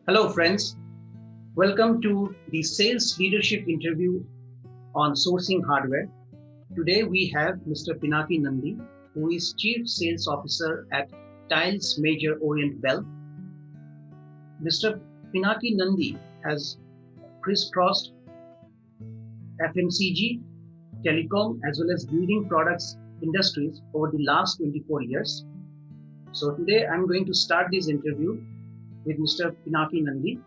Hello, friends. Welcome to the sales leadership interview on sourcing hardware. Today we have Mr. Pinaki Nandi, who is Chief Sales Officer at Tiles Major Orient Bell. Mr. Pinaki Nandi has crisscrossed FMCG, telecom, as well as building products industries over the last 24 years. So today I'm going to start this interview with Mr. Pinaki Nandi.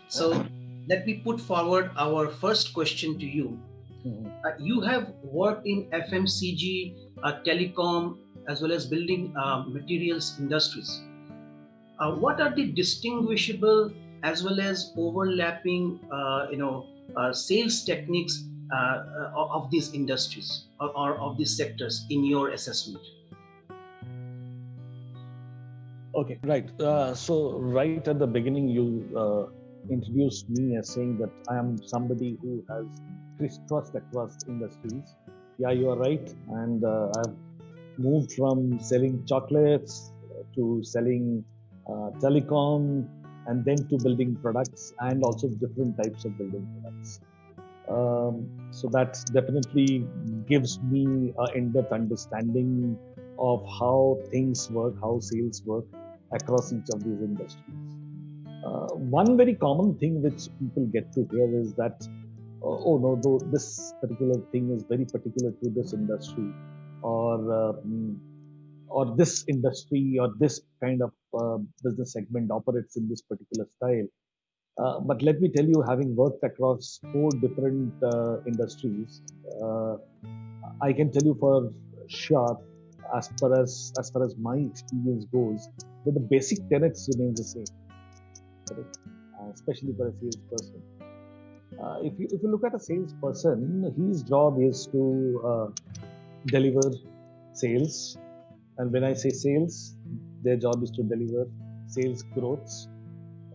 So let me put forward our first question to you. You have worked in FMCG, telecom, as well as building materials industries. What are the distinguishable as well as overlapping, sales techniques of these industries or of these sectors in your assessment? Okay, right. So right at the beginning, you introduced me as saying that I am somebody who has crisscrossed across industries. Yeah, you are right. And I've moved from selling chocolates to selling telecom and then to building products and also different types of building products. So that definitely gives me an in-depth understanding of how things work, how sales work across each of these industries. One very common thing which people get to hear is that, oh no, though this particular thing is very particular to this industry, or this industry or this kind of business segment operates in this particular style. But let me tell you, having worked across four different industries, I can tell you for sure, as far as my experience goes, that the basic tenets remain the same, correct? Especially for a salesperson. If you look at a salesperson, his job is to deliver sales, and when I say sales, their job is to deliver sales growths.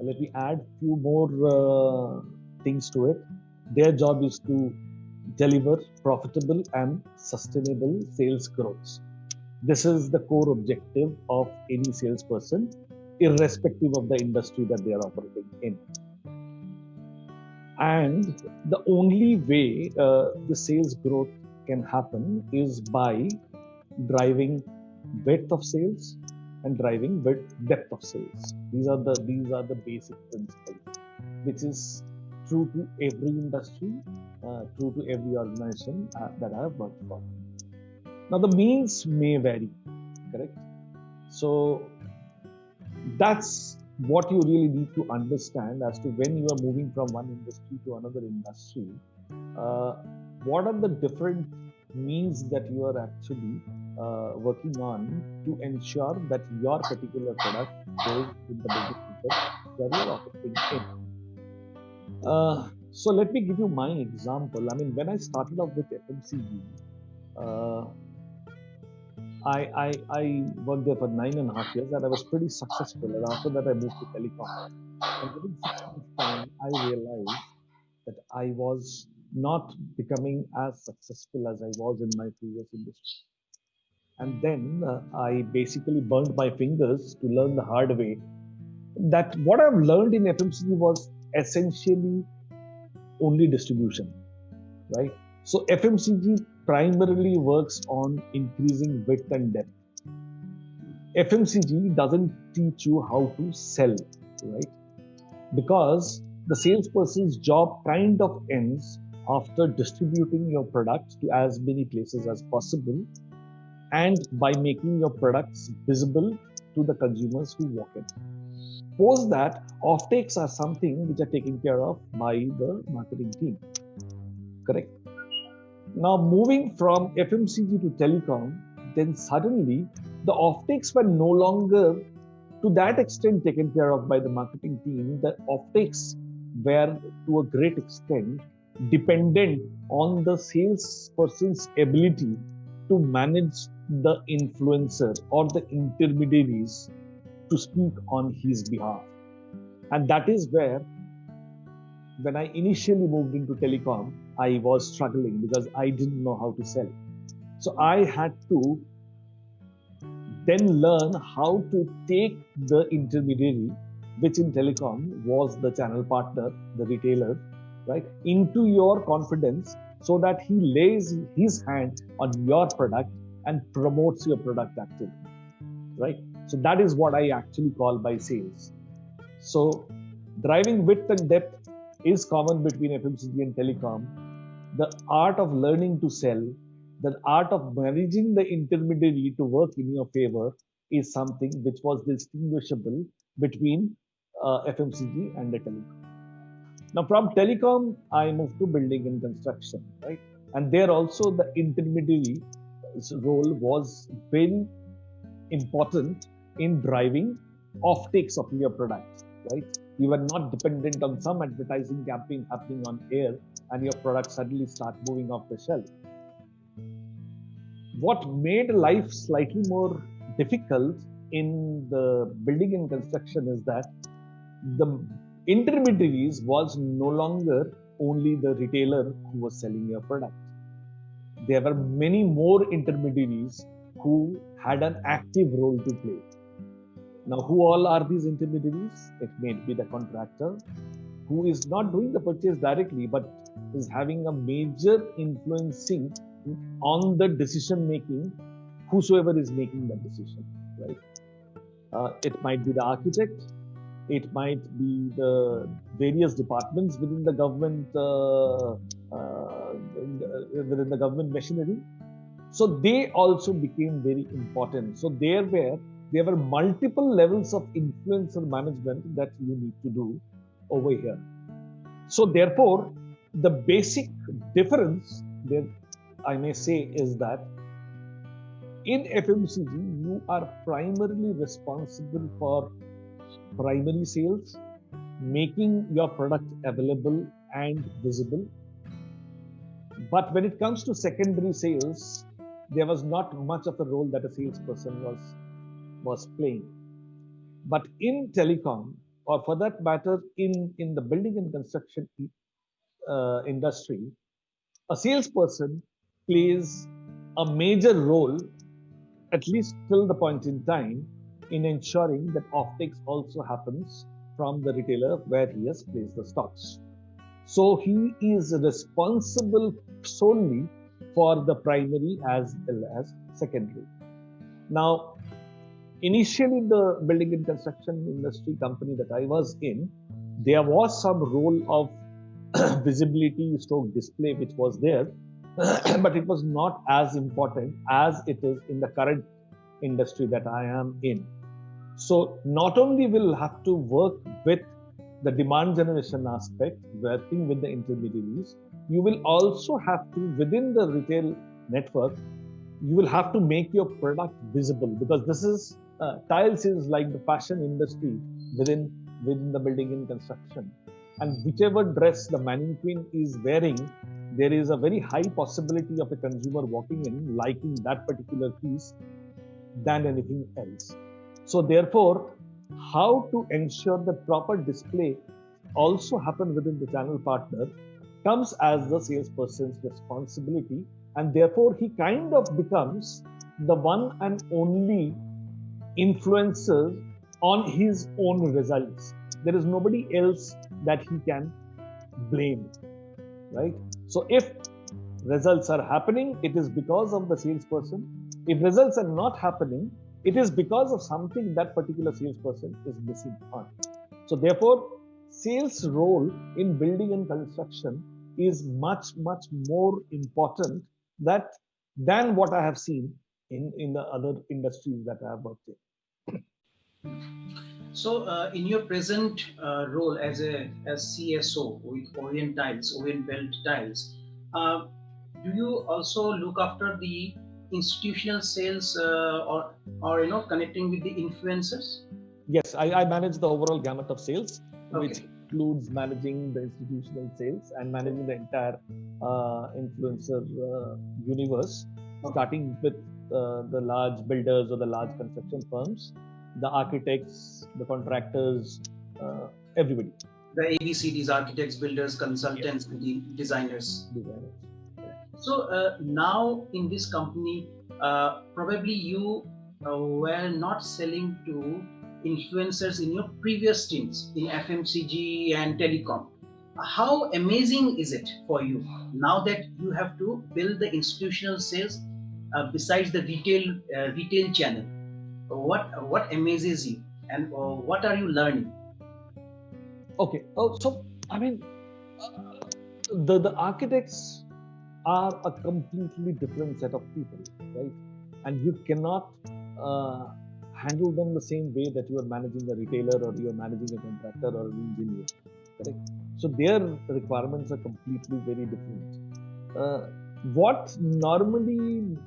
Let me add few more things to it. Their job is to deliver profitable and sustainable sales growths. This is the core objective of any salesperson, irrespective of the industry that they are operating in. And the only way the sales growth can happen is by driving breadth of sales and driving depth of sales. These are the basic principles, which is true to every industry, true to every organization that I have worked for. Now the means may vary, correct? So that's what you really need to understand as to when you are moving from one industry to another industry. What are the different means that you are actually working on to ensure that your particular product goes in the business sector that you are operating in. So let me give you my example. I mean, when I started off with FMCG, I worked there for 9.5 years and I was pretty successful. And after that, I moved to telecom. And within 6 months' time, I realized that I was not becoming as successful as I was in my previous industry. And then I basically burned my fingers to learn the hard way that what I've learned in FMCG was essentially only distribution, right? So FMCG primarily works on increasing width and depth. FMCG doesn't teach you how to sell, right? Because the salesperson's job kind of ends after distributing your products to as many places as possible and by making your products visible to the consumers who walk in. Post that, offtakes are something which are taken care of by the marketing team. Correct? Now, moving from FMCG to telecom, then suddenly the offtakes were no longer to that extent taken care of by the marketing team. The offtakes were to a great extent dependent on the salesperson's ability to manage the influencer or the intermediaries to speak on his behalf. And that is where, when I initially moved into telecom, I was struggling because I didn't know how to sell. So I had to then learn how to take the intermediary which in telecom was the channel partner, the retailer, right, into your confidence so that he lays his hand on your product and promotes your product actively, right? So that is what I actually call by sales. So driving width and depth is common between FMCG and telecom. The art of learning to sell, the art of managing the intermediary to work in your favor is something which was distinguishable between FMCG and the telecom. Now, from telecom, I moved to building and construction, right? And there also the intermediary role was very important in driving offtakes of your product, right? You were not dependent on some advertising campaign happening on air and your product suddenly start moving off the shelf. What made life slightly more difficult in the building and construction is that the intermediaries was no longer only the retailer who was selling your product. There were many more intermediaries who had an active role to play. Now, who all are these intermediaries? It may be the contractor who is not doing the purchase directly, but is having a major influencing on the decision making, whosoever is making that decision, right? It might be the architect, it might be the various departments within the government machinery. So they also became very important. So there were multiple levels of influencer management that you need to do over here. So therefore, the basic difference there, I may say, is that in FMCG, you are primarily responsible for primary sales, making your product available and visible. But when it comes to secondary sales, there was not much of a role that a salesperson was playing. But in telecom, or for that matter, in the building and construction industry, a salesperson plays a major role, at least till the point in time, in ensuring that offtakes also happens from the retailer where he has placed the stocks. So he is responsible solely for the primary as well as secondary. Now, initially the building and construction industry company that I was in, there was some role of visibility stroke display which was there, but it was not as important as it is in the current industry that I am in. So not only will have to work with the demand generation aspect, working with the intermediaries, you will also have to, within the retail network, you will have to make your product visible, because this is tiles is like the fashion industry within the building and construction. And whichever dress the mannequin is wearing, there is a very high possibility of a consumer walking in liking that particular piece than anything else. So therefore, how to ensure the proper display also happen within the channel partner comes as the salesperson's responsibility, and therefore he kind of becomes the one and only influencer on his own results. There is nobody else that he can blame, right? So if results are happening, it is because of the salesperson. If results are not happening, it is because of something that particular salesperson is missing on. So therefore, sales role in building and construction is much, much more important than what I have seen in the other industries that I have worked in. So, in your present role as CSO with Orient Tiles, Orient Belt Tiles, do you also look after the institutional sales or connecting with the influencers? Yes, I manage the overall gamut of sales, Okay. which includes managing the institutional sales and managing the entire influencer universe, starting with the large builders or the large construction firms, the architects, the contractors, everybody. The ABCDs, architects, builders, consultants, Yes. and the designers. Designers. So now in this company, probably you were not selling to influencers in your previous stints in FMCG and telecom. How amazing is it for you now that you have to build the institutional sales besides the retail channel? What amazes you, and what are you learning? Okay. So I mean, the architects are a completely different set of people, right? And you cannot uh, handle them the same way that you are managing a retailer or you are managing a contractor or an engineer, correct? So their requirements are completely very different. Uh, what normally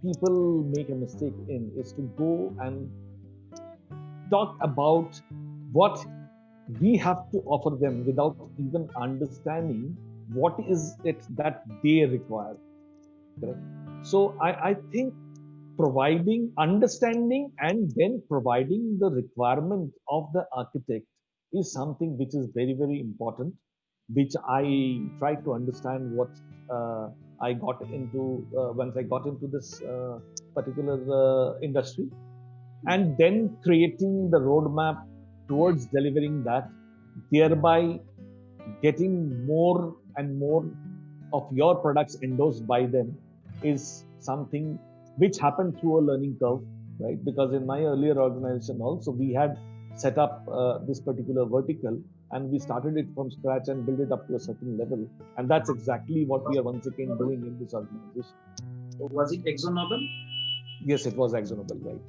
people make a mistake in is to go and talk about what we have to offer them without even understanding what is it that they require, correct? So I think providing understanding and then providing the requirement of the architect is something which is very very important, which I try to understand what uh, I got into once I got into this particular industry, and then creating the roadmap towards delivering that, thereby getting more and more of your products endorsed by them is something which happened through a learning curve, right? Because in my earlier organization also, we had set up this particular vertical and we started it from scratch and built it up to a certain level. And that's exactly what we are once again doing in this organization. Was it ExxonMobil? Yes, it was actionable, right?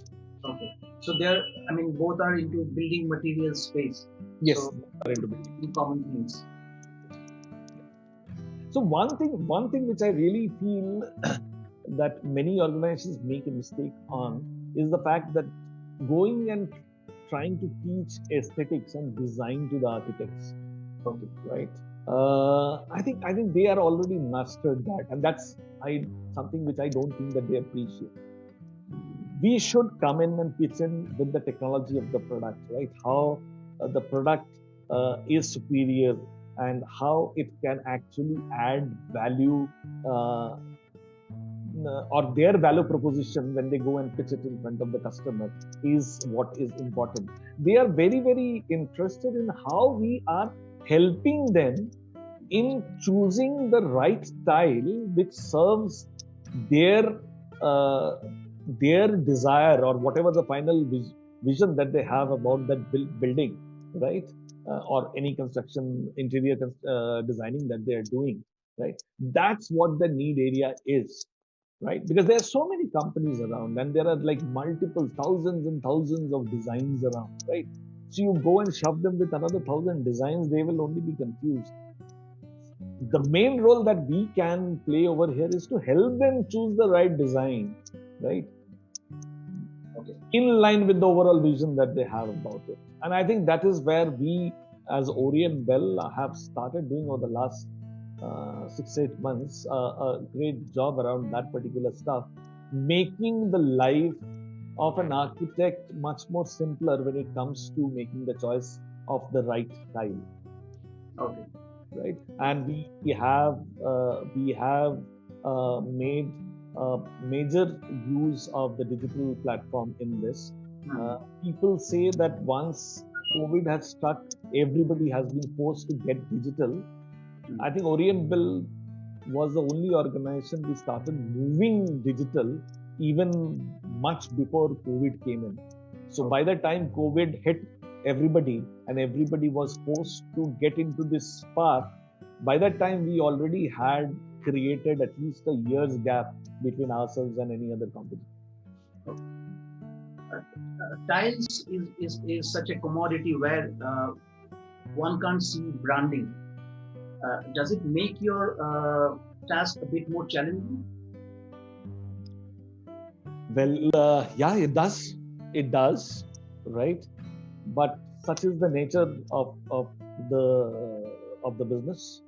Okay. So there, I mean, both are into building material space. Yes, So, are into building. in common things. So one thing which I really feel that many organizations make a mistake on is the fact that going and trying to teach aesthetics and design to the architects. Okay, right? I think they are already mastered that, and that's something which I don't think that they appreciate. We should come in and pitch in with the technology of the product, right? How the product is superior and how it can actually add value or their value proposition when they go and pitch it in front of the customer is what is important. They are very, very interested in how we are helping them in choosing the right style which serves their uh, their desire or whatever the final vision that they have about that building, right? Or any construction interior designing that they are doing, right? That's what the need area is, right? Because there are so many companies around and there are like multiple thousands and thousands of designs around, right? So you go and shove them with another thousand designs, they will only be confused. The main role that we can play over here is to help them choose the right design, right? Okay. In line with the overall vision that they have about it. And I think that is where we, as Orient Bell, have started doing over the last 6-8 months a great job around that particular stuff, making the life of an architect much more simpler when it comes to making the choice of the right style. Okay. Right, and we have made major use of the digital platform in this. People say that once COVID has struck, everybody has been forced to get digital. I think Orient Bell was the only organization we started moving digital even much before COVID came in. So by the time COVID hit everybody and everybody was forced to get into this path, by that time we already had created at least a year's gap between ourselves and any other competitor. Tiles is such a commodity where one can't see branding. Does it make your task a bit more challenging? Well, yeah, it does. It does, right? But such is the nature of the business,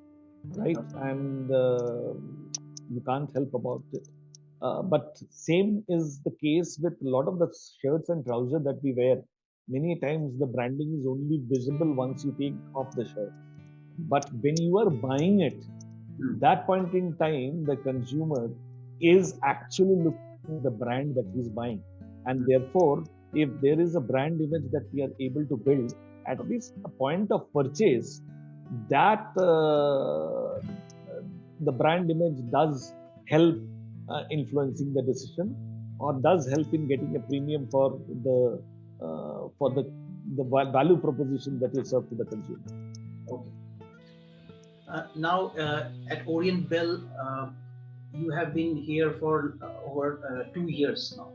right? And you can't help about it. But same is the case with a lot of the shirts and trousers that we wear. Many times the branding is only visible once you take off the shirt. But when you are buying it, that point in time, the consumer is actually looking at the brand that he's buying. And therefore, if there is a brand image that we are able to build, at least a point of purchase, that the brand image does help influencing the decision, or does help in getting a premium for the value proposition that you serve to the consumer. Okay. Now, at Orient Bell, you have been here for over 2 years now.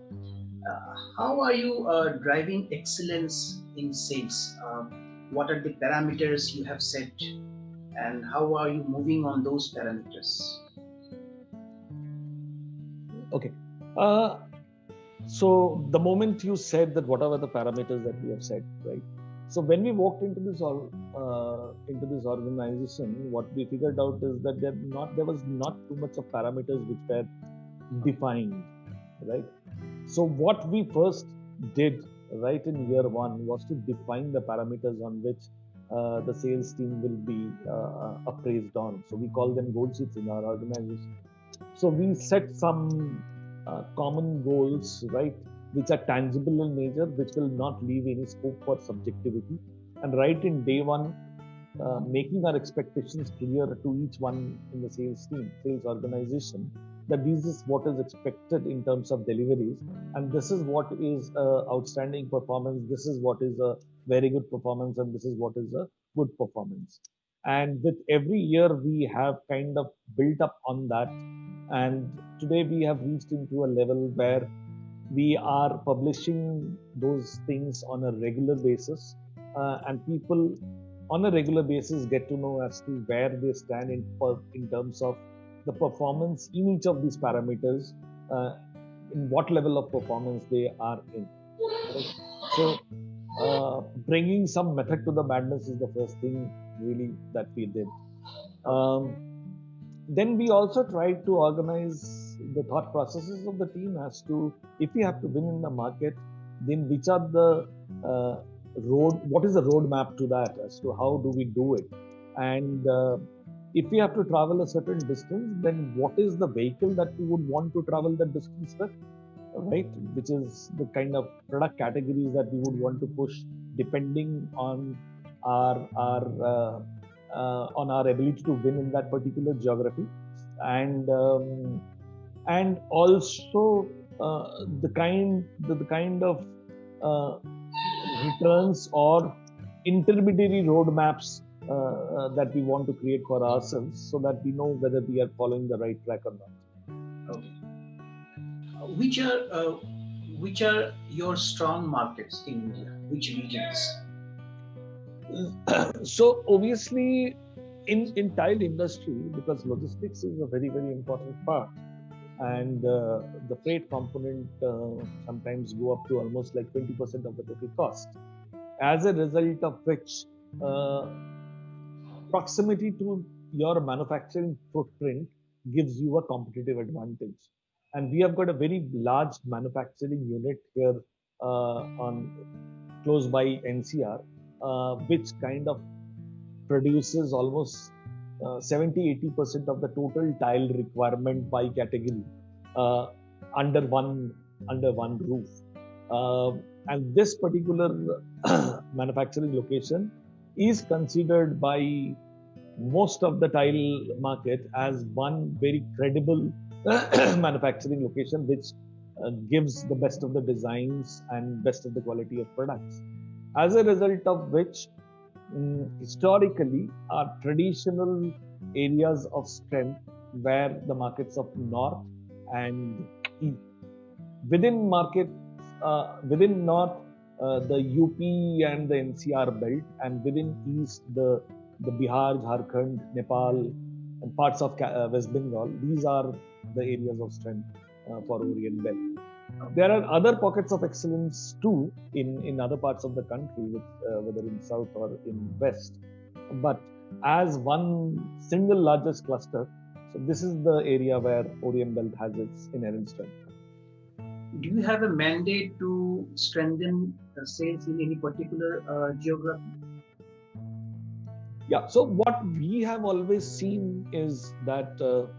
How are you driving excellence in sales? What are the parameters you have set, and how are you moving on those parameters? Okay. So the moment you said that, what are the parameters that we have set, right? So when we walked into this organization, what we figured out is that there was not too much of parameters which were defined, right? So what we first did right in year one was to define the parameters on which the sales team will be appraised on. So we call them goal sheets in our organization. So we set some common goals, right, which are tangible in nature, which will not leave any scope for subjectivity. And right in day one, making our expectations clear to each one in the sales team, sales organization, that this is what is expected in terms of deliveries, and this is what is outstanding performance, this is what is a very good performance, and this is what is a good performance. And with every year, we have kind of built up on that. And today we have reached into a level where we are publishing those things on a regular basis, and people on a regular basis get to know as to where they stand in terms of the performance in each of these parameters, in what level of performance they are in. Right? So bringing some method to the madness is the first thing really that we did. Then we also tried to organize the thought processes of the team as to, if we have to win in the market, then which are the what is the roadmap to that, as to how do we do it, and if we have to travel a certain distance, then what is the vehicle that we would want to travel that distance with, right? Which is the kind of product categories that we would want to push depending on our ability to win in that particular geography, and also the kind of returns or intermediary roadmaps that we want to create for ourselves, so that we know whether we are following the right track or not. Okay. Which are your strong markets in India? Which regions? So obviously, in tile industry, because logistics is a very, very important part, and the freight component sometimes go up to almost like 20% of the total cost. As a result of which, proximity to your manufacturing footprint gives you a competitive advantage. And we have got a very large manufacturing unit here on close by NCR, which kind of produces almost 70-80% of the total tile requirement by category under one roof. And this particular manufacturing location is considered by most of the tile market as one very credible manufacturing location, which gives the best of the designs and best of the quality of products. As a result of which, historically, our traditional areas of strength were the markets of North and East. Within North, the UP and the NCR belt, and within East, the Bihar, Jharkhand, Nepal, and parts of West Bengal. These are the areas of strength for Orient Bell. There are other pockets of excellence too in other parts of the country, whether in South or in West. But as one single largest cluster, so this is the area where Orient Belt has its inherent strength. Do you have a mandate to strengthen sales in any particular geography? Yeah, so what we have always seen is that the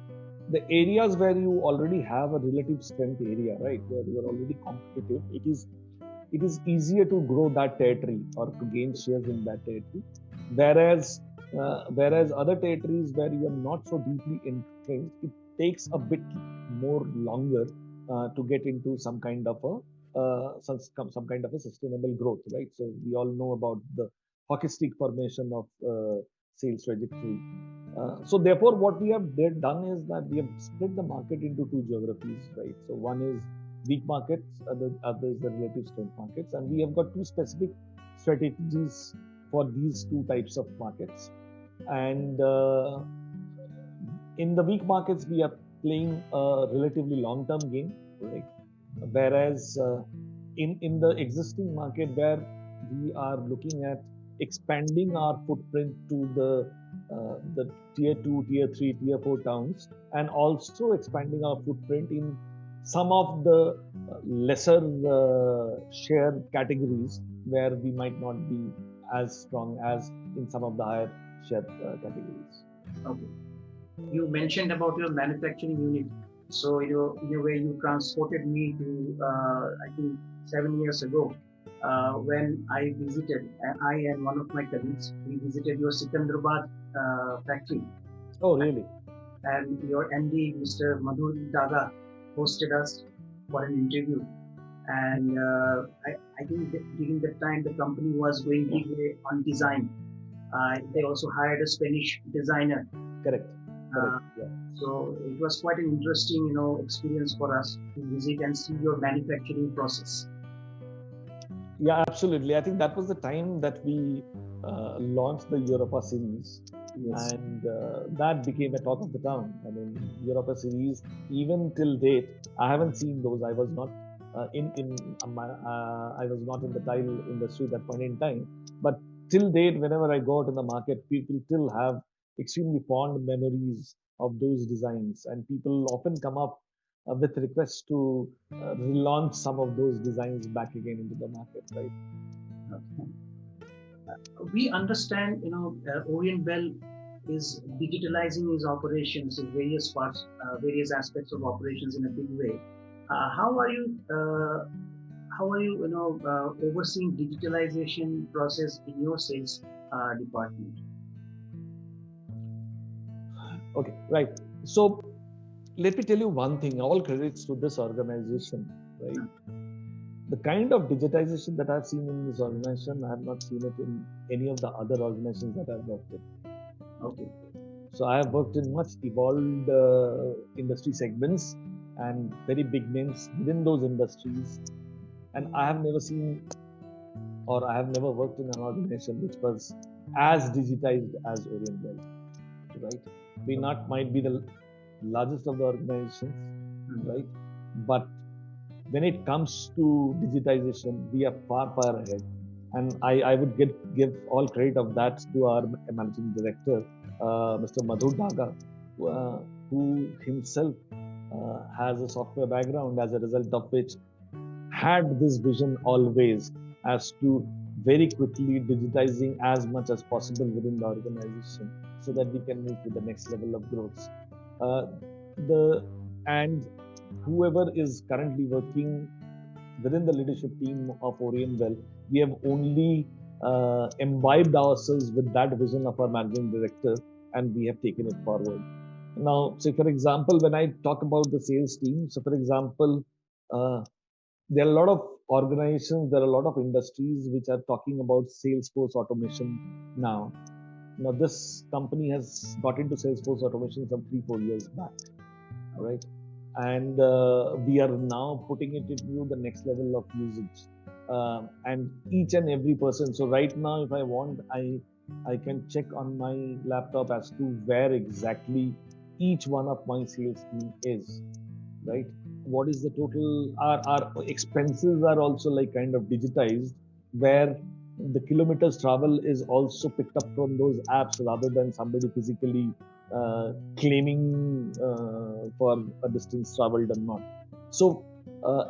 areas where you already have a relative strength area, right, where you are already competitive, it is it is easier to grow that territory or to gain shares in that territory. Whereas other territories where you are not so deeply entrenched, it takes a bit more longer to get into some kind of a some kind of a sustainable growth, right? So we all know about the hockey stick formation of sales trajectory. So therefore, what we have done is that we have split the market into two geographies, right? So one is weak markets, other is the relative strength markets, and we have got two specific strategies for these two types of markets. And in the weak markets, we are playing a relatively long-term game, right? Whereas in the existing market where we are looking at expanding our footprint to the tier 2, tier 3, tier 4 towns, and also expanding our footprint in some of the lesser share categories where we might not be as strong as in some of the higher share categories. Okay. You mentioned about your manufacturing unit. So, in a way, you transported me to, I think, 7 years ago, when I visited, I and one of my colleagues, we visited your Sikandrabad factory. Oh, really? And your MD, Mr. Madhur Daga, hosted us for an interview. And I think that during that time, the company was going big way on design. They also hired a Spanish designer. Correct. Yeah. So it was quite an interesting, experience for us to visit and see your manufacturing process. Yeah, absolutely. I think that was the time that we launched the Europa series, Yes. and that became a talk of the town. I mean, Europa series, even till date, I haven't seen those. I was not I was not in the tile industry at that point in time. But till date, whenever I go out in the market, people still have extremely fond memories of those designs, and people often come up with requests to relaunch some of those designs back again into the market, right? Okay. We understand, Orient Bell is digitalizing its operations in various parts, various aspects of operations in a big way. How are you? How are you, overseeing digitalization process in your sales department? Okay, right. So let me tell you one thing. All credits to this organization, right? The kind of digitization that I've seen in this organization, I have not seen it in any of the other organizations that I've worked in. Okay. So I have worked in much evolved industry segments and very big names within those industries, and I have never seen, or I have never worked in an organization which was as digitized as Orient Bell, right? We not might be the largest of the organizations, right? But when it comes to digitization, we are far, far ahead. And I would give all credit of that to our managing director, Mr. Madhur Daga, who himself has a software background, as a result of which had this vision always as to very quickly digitizing as much as possible within the organization so that we can move to the next level of growth. And whoever is currently working within the leadership team of Orient Bell, we have only imbibed ourselves with that vision of our managing director, and we have taken it forward. Now, say for example, when I talk about the sales team, so for example, there are a lot of organizations, there are a lot of industries which are talking about Salesforce automation now. Now, this company has got into Salesforce automation some 3-4 years back, right? And we are now putting it into the next level of usage. And each and every person. So right now, if I want, I can check on my laptop as to where exactly each one of my sales team is, right? What is the total? Our expenses are also like kind of digitized, where the kilometers travel is also picked up from those apps rather than somebody physically claiming for a distance traveled or not. So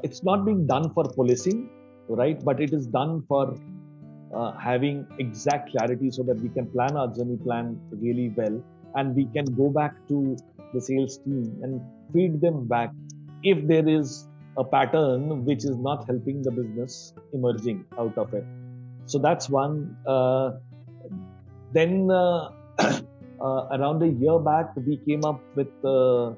it's not being done for policing, right? But it is done for having exact clarity so that we can plan our journey plan really well, and we can go back to the sales team and feed them back if there is a pattern which is not helping the business emerging out of it. So that's one. Then around a year back, we came up with a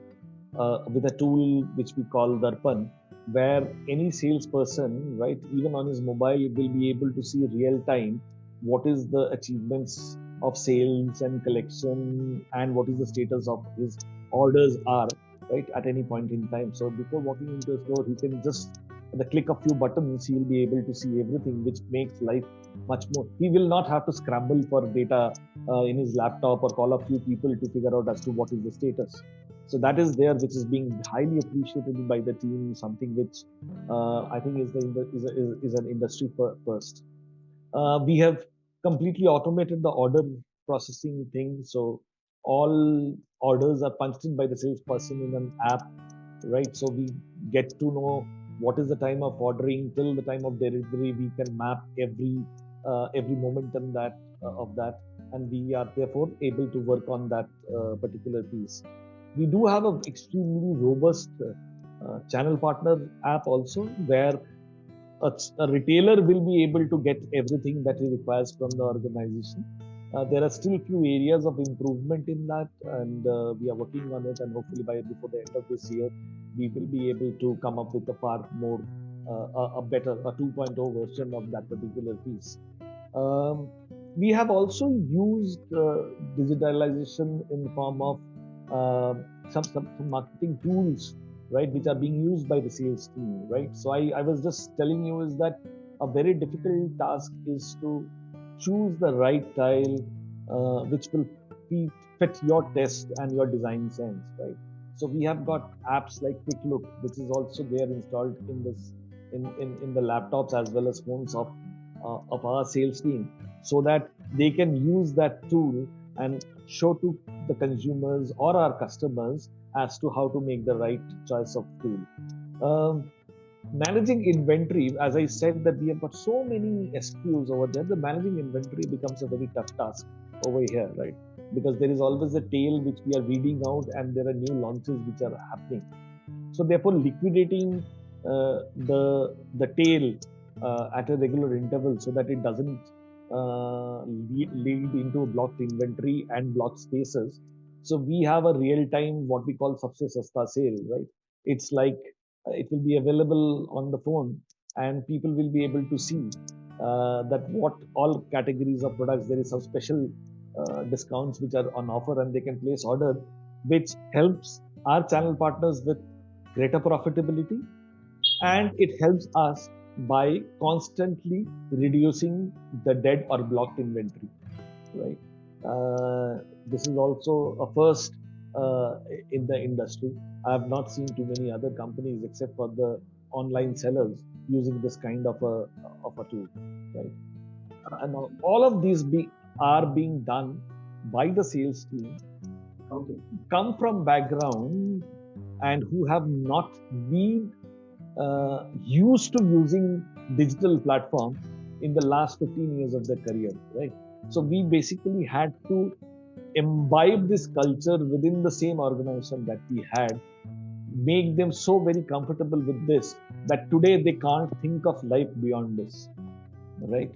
tool which we call Darpan, where any salesperson, right, even on his mobile, will be able to see real time what is the achievements of sales and collection and what is the status of his orders are, right, at any point in time. So before walking into a store, he can just at the click of few buttons, he'll be able to see everything, which makes life much more. He will not have to scramble for data in his laptop or call a few people to figure out as to what is the status. So that is there, which is being highly appreciated by the team. Something which I think is an industry first. We have completely automated the order processing thing. So all orders are punched in by the salesperson in an app, right? So we get to know what is the time of ordering till the time of delivery. We can map every momentum that of that, and we are therefore able to work on that particular piece. We do have an extremely robust channel partner app also, where a retailer will be able to get everything that he requires from the organization. There are still few areas of improvement in that, and we are working on it. And hopefully, before the end of this year, we will be able to come up with a far more, a better, a 2.0 version of that particular piece. We have also used digitalization in the form of some marketing tools, right, which are being used by the sales team, right? So I was just telling you is that a very difficult task is to choose the right tile which will fit your test and your design sense, right? So we have got apps like Quick Look, which is also there installed in the laptops as well as phones of our sales team, so that they can use that tool and show to the consumers or our customers as to how to make the right choice of tool. Managing inventory, as I said, that we have got so many SKUs over there, the managing inventory becomes a very tough task over here, right? Because there is always a tail which we are reading out, and there are new launches which are happening. So therefore, liquidating the tail at a regular interval so that it doesn't lead into blocked inventory and blocked spaces. So we have a real-time what we call Sabse Sasta sale, right? It's like it will be available on the phone, and people will be able to see that what all categories of products there is some special discounts which are on offer, and they can place order, which helps our channel partners with greater profitability, and it helps us by constantly reducing the dead or blocked inventory, right? This is also a first in the industry. I have not seen too many other companies except for the online sellers using this kind of a tool, right? And all of these are being done by the sales team, Okay. come from background and who have not been used to using digital platform in the last 15 years of their career, right? So we basically had to imbibe this culture within the same organization that we had, make them so very comfortable with this that today they can't think of life beyond this, right?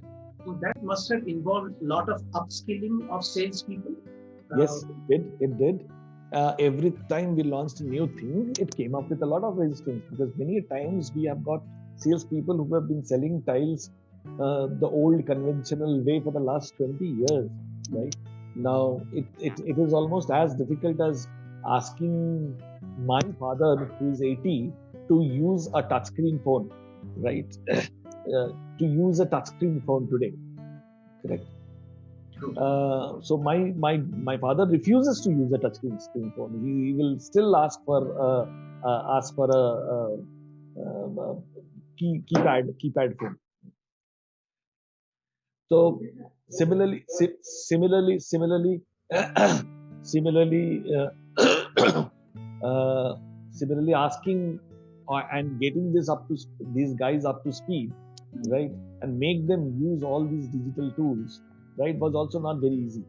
So that must have involved a lot of upskilling of salespeople. Yes, it did. Every time we launched a new thing, it came up with a lot of resistance, because many times we have got salespeople who have been selling tiles the old conventional way for the last 20 years, right? Now, it is almost as difficult as asking my father, who is 80, to use a touchscreen phone, right? To use a touchscreen phone today, correct? So my father refuses to use a touchscreen phone. He will still ask for a keypad phone. So similarly, similarly, similarly asking and getting these guys up to speed, right, and make them use all these digital tools, right, was also not very easy.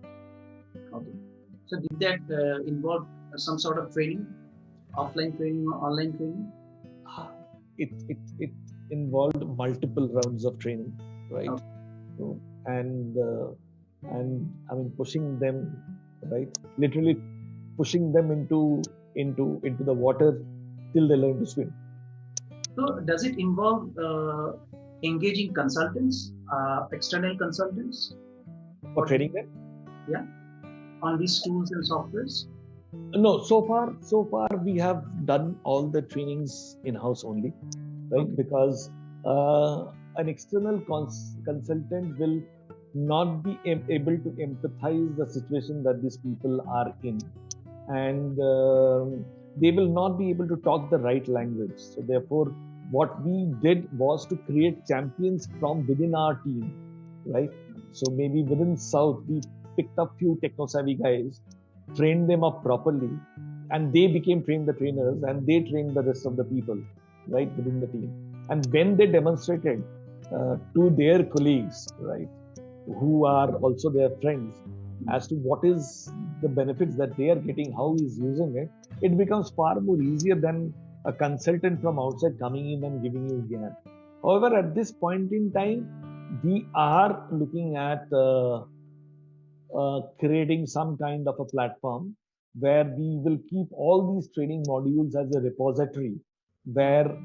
Okay. So did that involve some sort of training, offline training or online training? it involved multiple rounds of training, right? Okay. So, and I mean pushing them, right? Literally pushing them into the water till they learn to swim. So does it involve engaging consultants, external consultants, For training them? yeah, on these tools and softwares? No, so far we have done all the trainings in-house only, right? Okay. Because an external consultant will not be able to empathize the situation that these people are in, and they will not be able to talk the right language. So therefore, what we did was to create champions from within our team, right? So maybe within South, we picked up few techno-savvy guys, trained them up properly, and they became the trainers, and they trained the rest of the people, right, within the team. And when they demonstrated to their colleagues, right, who are also their friends, as to what is the benefits that they are getting, how he's using it, it becomes far more easier than a consultant from outside coming in and giving you GAN. However, at this point in time, we are looking at creating some kind of a platform where we will keep all these training modules as a repository where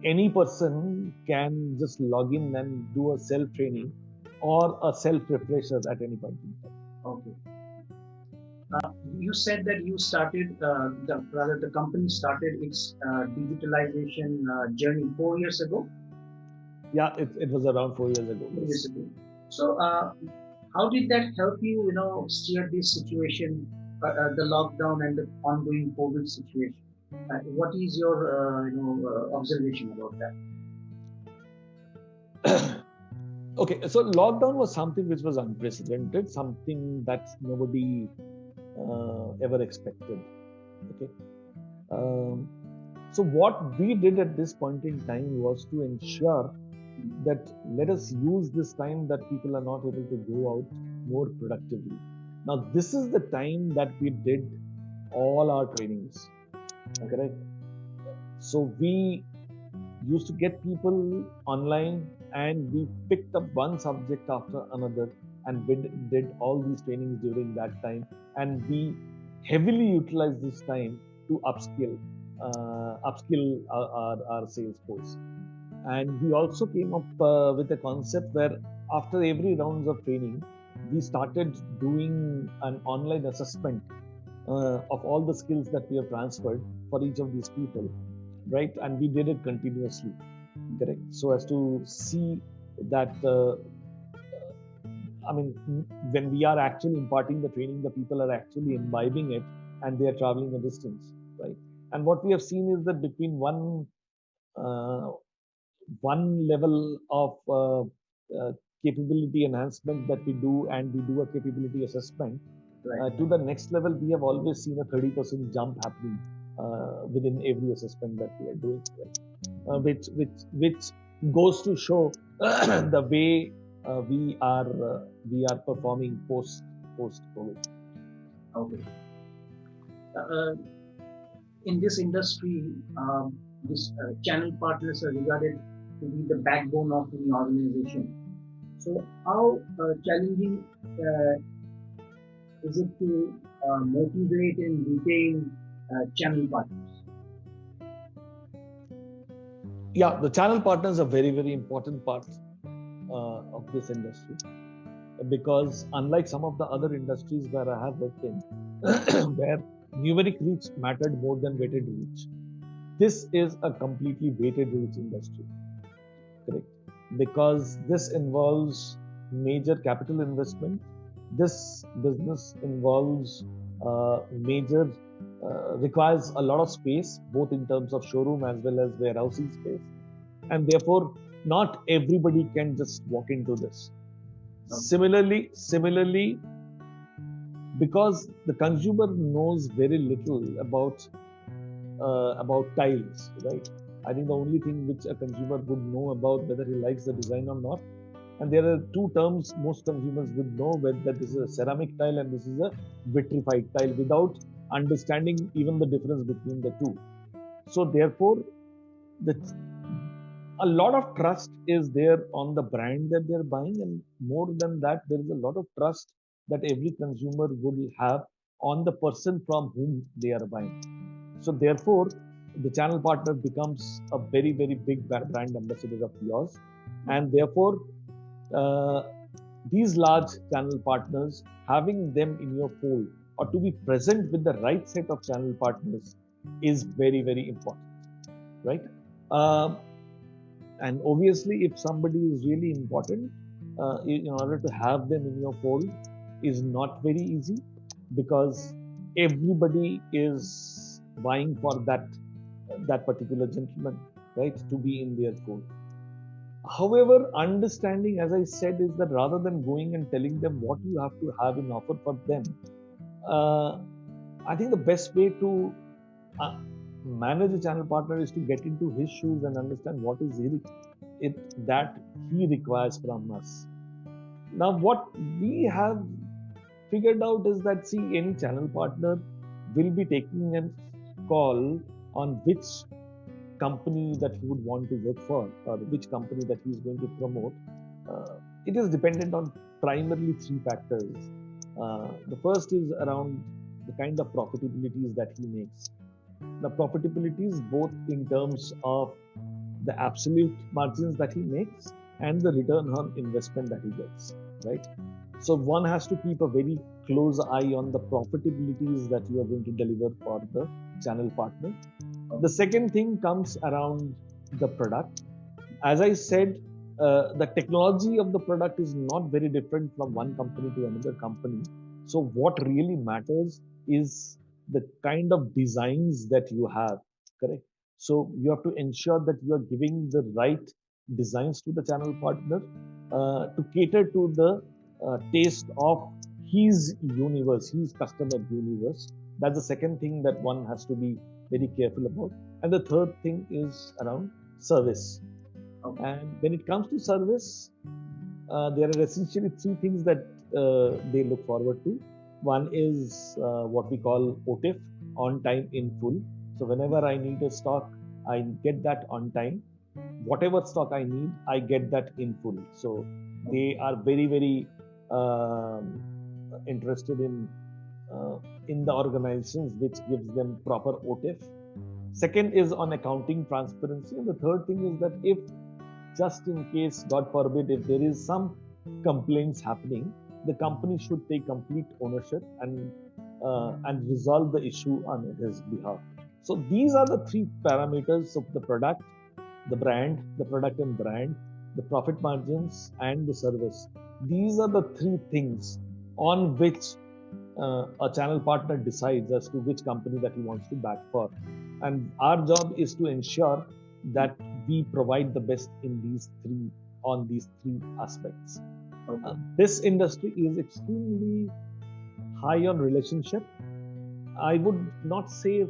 any person can just log in and do a self training or a self refresher at any point in time. Okay. You said that you started, the company started its digitalization journey 4 years ago. Yeah, it was around 4 years ago. 4 years ago. So, how did that help you, steer this situation, the lockdown and the ongoing COVID situation? What is your, observation about that? Okay, so lockdown was something which was unprecedented, something that nobody ever expected. Okay, so what we did at this point in time was to ensure that let us use this time that people are not able to go out more productively. Now, this is the time that we did all our trainings. Correct. So we used to get people online, and we picked up one subject after another, and we did all these trainings during that time, and we heavily utilized this time to upskill our sales force. And we also came up with a concept where after every rounds of training, we started doing an online assessment of all the skills that we have transferred for each of these people, right? And we did it continuously, correct? So as to see that, I mean, when we are actually imparting the training, the people are actually imbibing it, and they are traveling a distance, right? And what we have seen is that between one level of capability enhancement that we do, and we do a capability assessment, Right. to the next level, we have always seen a 30% jump happening within every assessment that we are doing, right? Which goes to show the way we are performing post COVID. Okay. In this industry, these channel partners are regarded to be the backbone of any organization. So, how challenging is it to motivate and retain channel partners? Yeah, the channel partners are very, very important part of this industry, because unlike some of the other industries where I have worked in, where numeric reach mattered more than weighted reach, this is a completely weighted reach industry, correct? Because this involves major capital investment. This business involves requires a lot of space, both in terms of showroom as well as warehousing space, and therefore not everybody can just walk into this. Similarly, because the consumer knows very little about tiles, right? I think the only thing which a consumer would know about whether he likes the design or not, and there are two terms most consumers would know, whether this is a ceramic tile and this is a vitrified tile, without understanding even the difference between the two. So therefore, a lot of trust is there on the brand that they're buying, and more than that, there is a lot of trust that every consumer would have on the person from whom they are buying. So therefore, the channel partner becomes a very, very big brand ambassador of yours, and therefore, uh, these large channel partners, having them in your fold or to be present with the right set of channel partners is very, very important, right? Um and obviously, if somebody is really important, in order to have them in your fold is not very easy, because everybody is vying for that particular gentleman, right, to be in their fold. However, understanding, as I said, is that rather than going and telling them what you have to have in offer for them, uh, I think the best way to uh, manage a channel partner is to get into his shoes and understand what is it that he requires from us. Now, what we have figured out is that, see, any channel partner will be taking a call on which company that he would want to work for, or which company that he is going to promote. It is dependent on primarily three factors. The first is around the kind of profitabilities that he makes. The profitabilities both in terms of the absolute margins that he makes and the return on investment that he gets, right? So one has to keep a very close eye on the profitabilities that you are going to deliver for the channel partner. The second thing comes around the product. As I said, the technology of the product is not very different from one company to another company. So what really matters is the kind of designs that you have, correct? So you have to ensure that you are giving the right designs to the channel partner to cater to the taste of his universe, his customer universe. That's the second thing that one has to be very careful about. And the third thing is around service. And when it comes to service, there are essentially three things that they look forward to. One is what we call OTIF, on time in full. So whenever I need a stock, I get that on time. Whatever stock I need, I get that in full. So they are very, very interested in the organizations which gives them proper OTIF. Second is on accounting transparency, and the third thing is that if just in case, God forbid, if there is some complaints happening, the company should take complete ownership and resolve the issue on his behalf. So these are the three parameters of the product, the brand, the product and brand, the profit margins, and the service. These are the three things on which a channel partner decides as to which company that he wants to back for. And our job is to ensure that we provide the best in these three aspects. This industry is extremely high on relationship. I would not say,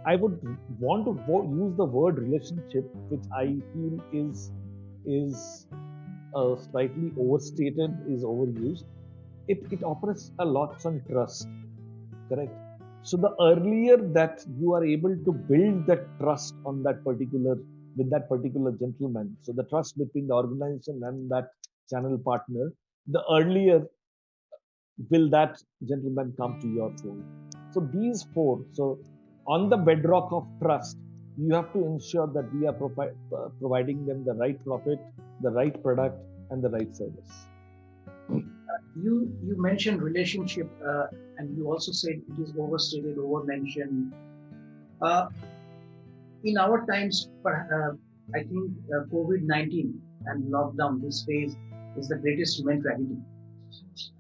I would want to use the word relationship, which I feel is slightly overstated, is overused. It operates a lot on trust, correct? So the earlier that you are able to build that trust on that particular with that particular gentleman, so the trust between the organization and that channel partner, the earlier will that gentleman come to your fold. So these four, so on the bedrock of trust, you have to ensure that we are providing them the right profit, the right product, and the right service. You mentioned relationship, and you also said it is overstated, overmentioned. In our times, I think COVID-19 and lockdown, this phase is the greatest human tragedy.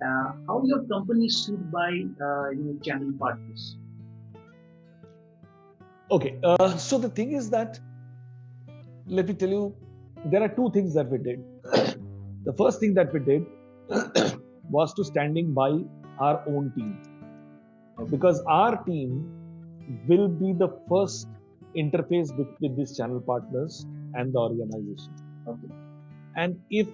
How your company stood by channel partners? Okay, so the thing is that, let me tell you, there are two things that we did. The first thing that we did was to standing by our own team, because our team will be the first interface with these channel partners and the organization. Okay. And if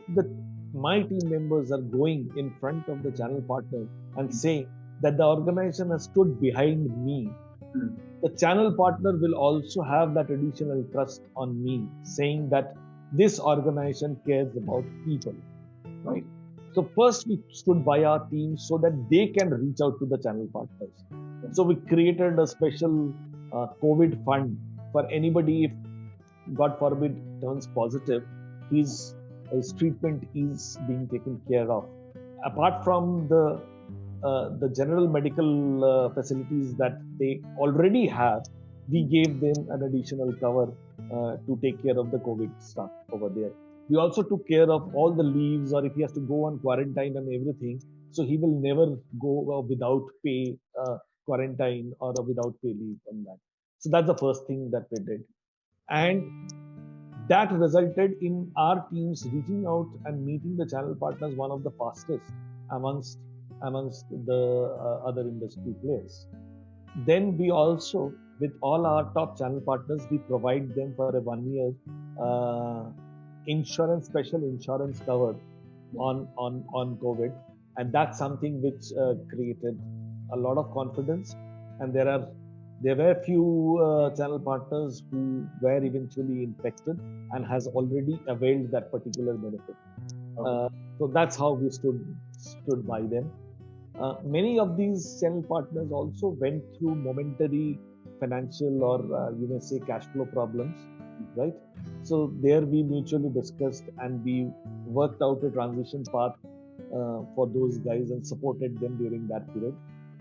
my team members are going in front of the channel partner and saying that the organization has stood behind me, the channel partner will also have that additional trust on me, saying that this organization cares about people, right? So first we stood by our teams so that they can reach out to the channel partners. So we created a special COVID fund for anybody if God forbid turns positive, his treatment is being taken care of. Apart from the general medical facilities that they already have, we gave them an additional cover to take care of the COVID stuff over there. We also took care of all the leaves, or if he has to go on quarantine and everything, so he will never go without pay quarantine or without pay leave on that. So that's the first thing that we did. And that resulted in our teams reaching out and meeting the channel partners one of the fastest amongst the other industry players. Then we also, with all our top channel partners, we provide them for a 1 year special insurance cover on COVID, and that's something which created a lot of confidence. And there were few channel partners who were eventually infected and has already availed that particular benefit. So that's how we stood by them. Many of these channel partners also went through momentary financial or you may say cash flow problems, right? So there we mutually discussed and we worked out a transition path for those guys and supported them during that period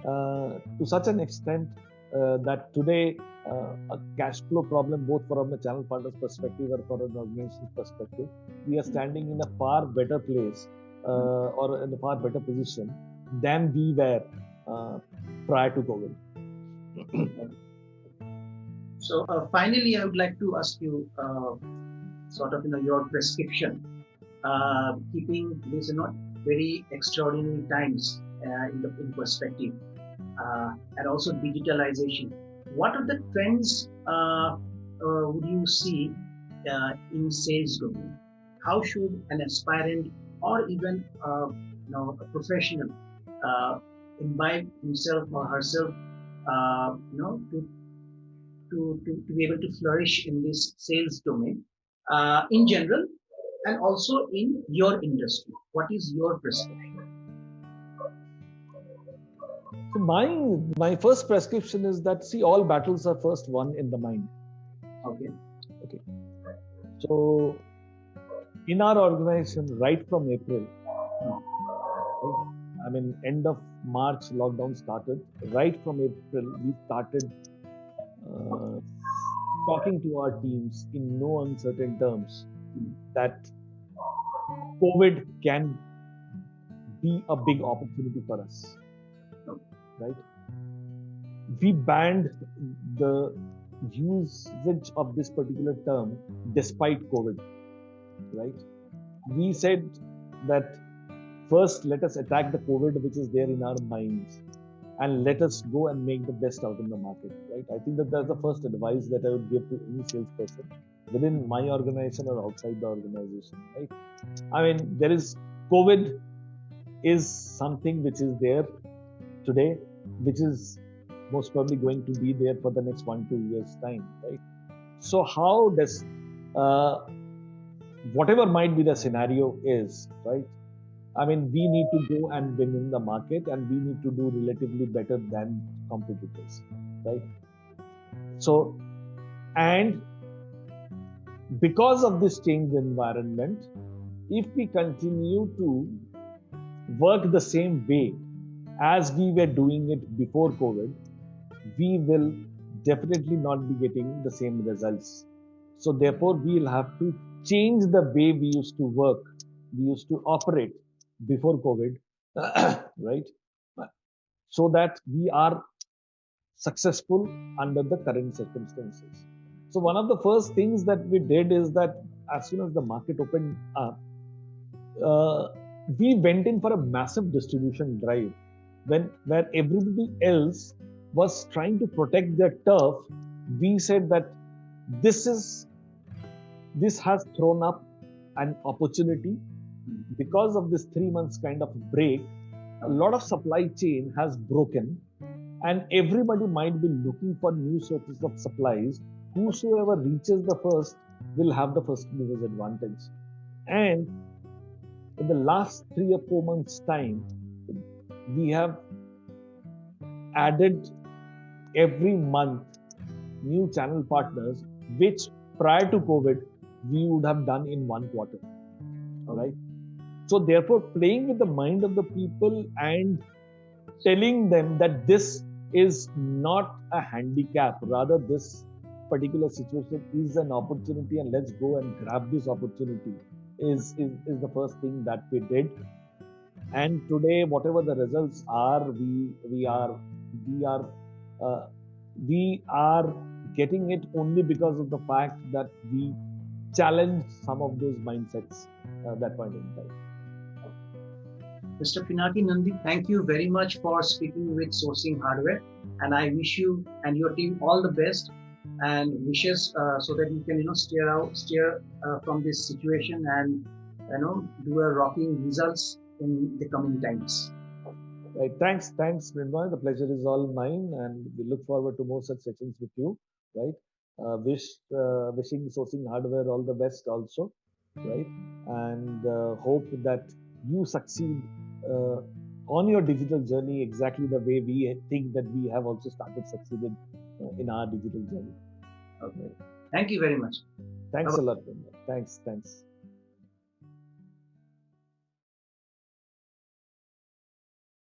to such an extent that today a cash flow problem both from a channel partner's perspective or from an organization's perspective, we are standing in a far better place or in a far better position than we were prior to COVID. So finally, I would like to ask you sort of your prescription, keeping this very extraordinary times in perspective, and also digitalization. What are the trends would you see in sales domain? How should an aspirant or even a professional imbibe himself or herself, to be able to flourish in this sales domain in general and also in your industry? What is your perspective? So my first prescription is that all battles are first won in the mind. Okay. So in our organization, right from April, I mean end of March lockdown started. Right from April, we started talking to our teams in no uncertain terms that COVID can be a big opportunity for us, right? We banned the usage of this particular term despite COVID, right? We said that first let us attack the COVID which is there in our minds and let us go and make the best out in the market, right? I think that's the first advice that I would give to any salesperson within my organization or outside the organization, right? I mean, COVID is something which is there today, which is most probably going to be there for the next 1-2 years time, right? So how does whatever might be the scenario is, right? I mean, we need to go and win in the market and we need to do relatively better than competitors, right? So, and because of this changed environment, if we continue to work the same way as we were doing it before COVID, we will definitely not be getting the same results. So therefore, we'll have to change the way we used to work, we used to operate before COVID, right? So that we are successful under the current circumstances. So one of the first things that we did is that as soon as the market opened up, we went in for a massive distribution drive where everybody else was trying to protect their turf. We said that this has thrown up an opportunity. Because of this 3 months kind of break, a lot of supply chain has broken and everybody might be looking for new sources of supplies. Whosoever reaches the first will have the first movers advantage. And in the last 3 or 4 months' time, we have added every month new channel partners, which prior to COVID we would have done in 1 quarter. All right. So therefore, playing with the mind of the people and telling them that this is not a handicap, rather this particular situation is an opportunity, and let's go and grab this opportunity is the first thing that we did. And today, whatever the results are, we are uh, we are getting it only because of the fact that we challenged some of those mindsets at that point in time. Mr. Pinaki Nandi, thank you very much for speaking with Sourcing Hardware, and I wish you and your team all the best and wishes so that you can steer from this situation and do a rocking results in the coming times. Right. Thanks, Mrinmoy. The pleasure is all mine, and we look forward to more such sessions with you. Right. Wishing Sourcing Hardware all the best also. Right. And hope that you succeed on your digital journey exactly the way we think that we have also started succeeding in our digital journey. Okay. Thank you very much. Thanks a lot, Mrinmoy. Thanks.